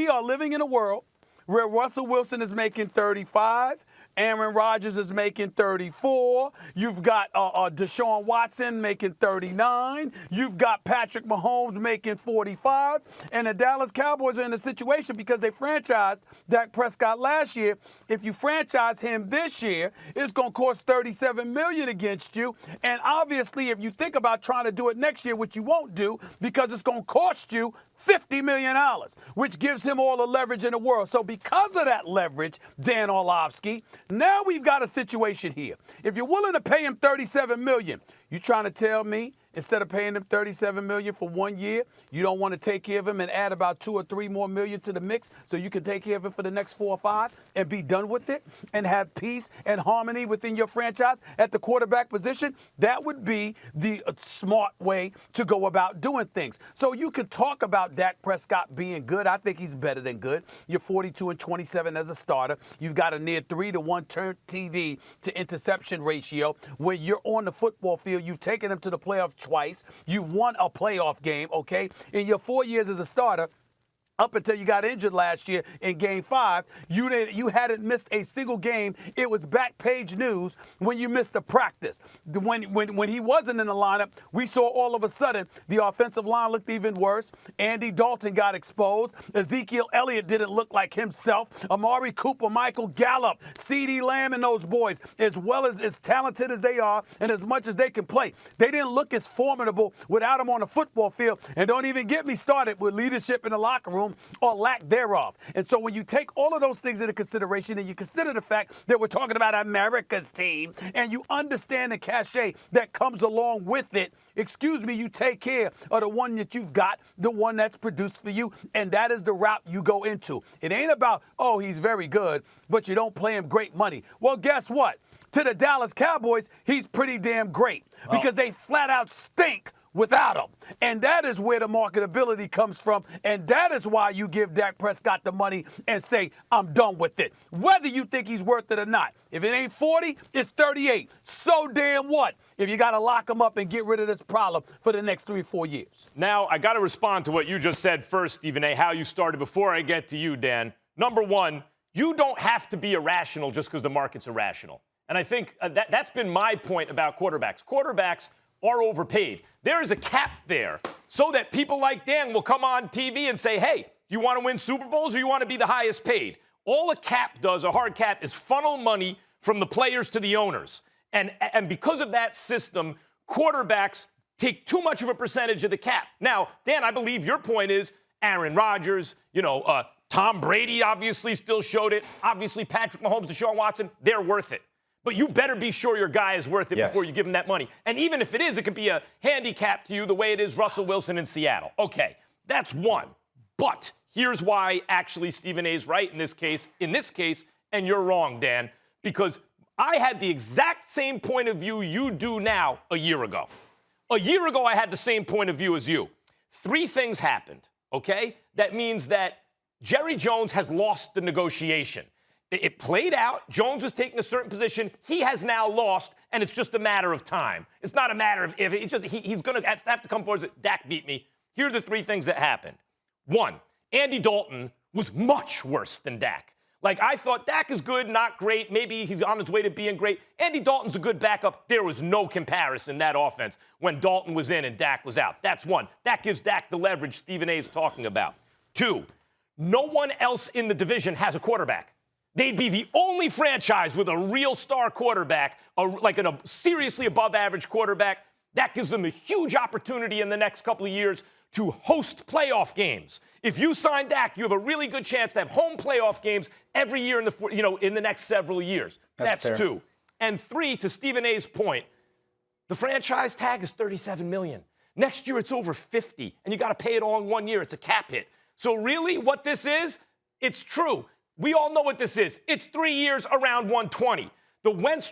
we are living in a world where Russell Wilson is making 35, Aaron Rodgers is making 34. You've got Deshaun Watson making 39. You've got Patrick Mahomes making 45. And the Dallas Cowboys are in a situation because they franchised Dak Prescott last year. If you franchise him this year, it's going to cost $37 million against you. And obviously, if you think about trying to do it next year, which you won't do because it's going to cost you $50 million, which gives him all the leverage in the world. So because of that leverage, Dan Orlovsky, now we've got a situation here. If you're willing to pay him $37 million, you trying to tell me instead of paying him $37 million for 1 year, you don't want to take care of him and add about $2 or $3 more million to the mix so you can take care of him for the next 4 or 5 and be done with it and have peace and harmony within your franchise at the quarterback position? That would be the smart way to go about doing things. So you could talk about Dak Prescott being good. I think he's better than good. You're 42-27 as a starter. You've got a near 3-to-1 turn TD to interception ratio. When you're on the football field, you've taken them to the playoffs twice. You've won a playoff game, okay? In your 4 years as a starter, up until you got injured last year in Game 5, you hadn't missed a single game. It was back page news when you missed a practice. When he wasn't in the lineup, we saw all of a sudden the offensive line looked even worse. Andy Dalton got exposed. Ezekiel Elliott didn't look like himself. Amari Cooper, Michael Gallup, CeeDee Lamb and those boys, as well as talented as they are and as much as they can play, they didn't look as formidable without him on the football field. And don't even get me started with leadership in the locker room or lack thereof. And so when you take all of those things into consideration and you consider the fact that we're talking about America's team and you understand the cachet that comes along with it, you take care of the one that you've got, the one that's produced for you, and that is the route you go into. It ain't about, oh, he's very good, but you don't play him great money. Well, guess what? To the Dallas Cowboys, he's pretty damn great because they flat out stink without him. And that is where the marketability comes from. And that is why you give Dak Prescott the money and say, I'm done with it. Whether you think he's worth it or not. If it ain't 40, it's 38. So damn what if you got to lock him up and get rid of this problem for the next 3 or 4 years. Now, I got to respond to what you just said first, Stephen A., how you started before I get to you, Dan. Number one, you don't have to be irrational just because the market's irrational. And I think that's been my point about quarterbacks. Quarterbacks are overpaid. There is a cap there so that people like Dan will come on TV and say, hey, you want to win Super Bowls or you want to be the highest paid? All a cap does, a hard cap, is funnel money from the players to the owners. And because of that system, quarterbacks take too much of a percentage of the cap. Now, Dan, I believe your point is Aaron Rodgers, Tom Brady obviously still showed it. Obviously, Patrick Mahomes, Deshaun Watson, they're worth it. But you better be sure your guy is worth it before you give him that money. And even if it is, it could be a handicap to you the way it is Russell Wilson in Seattle. Okay, that's one. But here's why actually Stephen A. is right in this case, and you're wrong, Dan, because I had the exact same point of view you do now a year ago. A year ago, I had the same point of view as you. 3 things happened, okay? That means that Jerry Jones has lost the negotiation. It played out. Jones was taking a certain position. He has now lost, and it's just a matter of time. It's not a matter of if. It's just he's going to have to come forward and say, Dak beat me. Here are the 3 things that happened. 1, Andy Dalton was much worse than Dak. Like, I thought Dak is good, not great. Maybe he's on his way to being great. Andy Dalton's a good backup. There was no comparison in that offense when Dalton was in and Dak was out. That's 1. That gives Dak the leverage Stephen A. is talking about. 2, no one else in the division has a quarterback. They'd be the only franchise with a real star quarterback, a seriously above-average quarterback. That gives them a huge opportunity in the next couple of years to host playoff games. If you sign Dak, you have a really good chance to have home playoff games every year in the next several years. That's 2. And 3, to Stephen A.'s point, the franchise tag is $37 million. Next year, it's over 50, and you got to pay it all in 1 year. It's a cap hit. So really, what this is, it's true. We all know what this is. It's 3 years around 120. The Wentz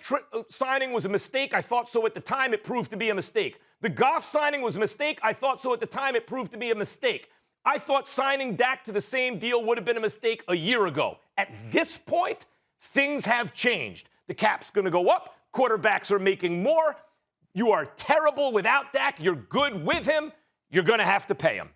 signing was a mistake. I thought so at the time. It proved to be a mistake. The Goff signing was a mistake. I thought so at the time. It proved to be a mistake. I thought signing Dak to the same deal would have been a mistake a year ago. At this point, things have changed. The cap's going to go up. Quarterbacks are making more. You are terrible without Dak. You're good with him. You're going to have to pay him.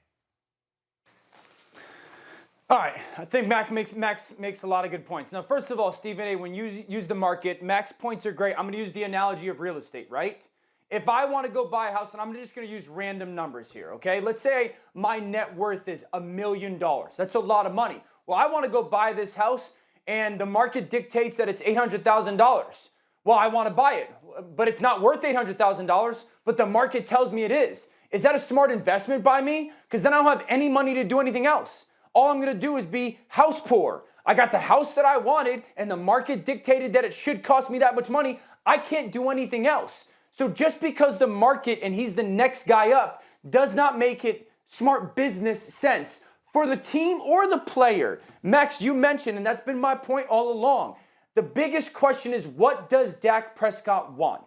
All right, I think Max makes a lot of good points. Now, first of all, Stephen A., when you use the market, Max points are great. I'm going to use the analogy of real estate, right? If I want to go buy a house, and I'm just going to use random numbers here, okay? Let's say my net worth is $1 million. That's a lot of money. Well, I want to go buy this house, and the market dictates that it's $800,000. Well, I want to buy it, but it's not worth $800,000, but the market tells me it is. Is that a smart investment by me? Because then I don't have any money to do anything else. All I'm going to do is be house poor. I got the house that I wanted, and the market dictated that it should cost me that much money. I can't do anything else. So just because the market and he's the next guy up does not make it smart business sense for the team or the player. Max, you mentioned, and that's been my point all along, the biggest question is, what does Dak Prescott want?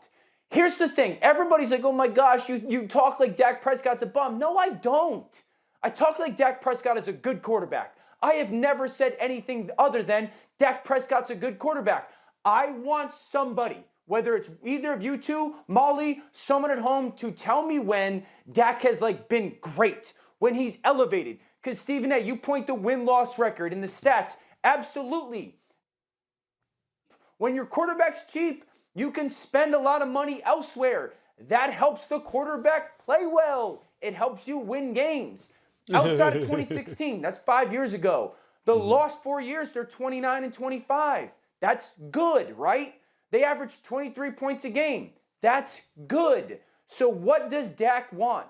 Here's the thing. Everybody's like, oh my gosh, you talk like Dak Prescott's a bum. No, I don't. I talk like Dak Prescott is a good quarterback. I have never said anything other than Dak Prescott's a good quarterback. I want somebody, whether it's either of you two, Molly, someone at home, to tell me when Dak has been great, when he's elevated. Because Stephen A., you point the win-loss record and the stats. Absolutely. When your quarterback's cheap, you can spend a lot of money elsewhere. That helps the quarterback play well. It helps you win games. Outside of 2016, that's 5 years ago. The last 4 years, they're 29 and 25. That's good, right? They average 23 points a game. That's good. So what does Dak want?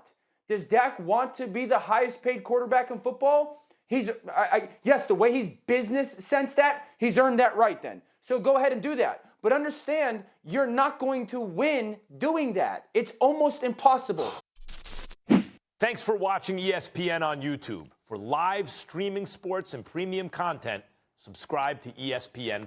Does Dak want to be the highest paid quarterback in football? Yes, the way he's business sensed that, he's earned that right then. So go ahead and do that. But understand, you're not going to win doing that. It's almost impossible. Thanks for watching ESPN on YouTube. For live streaming sports and premium content, subscribe to ESPN+.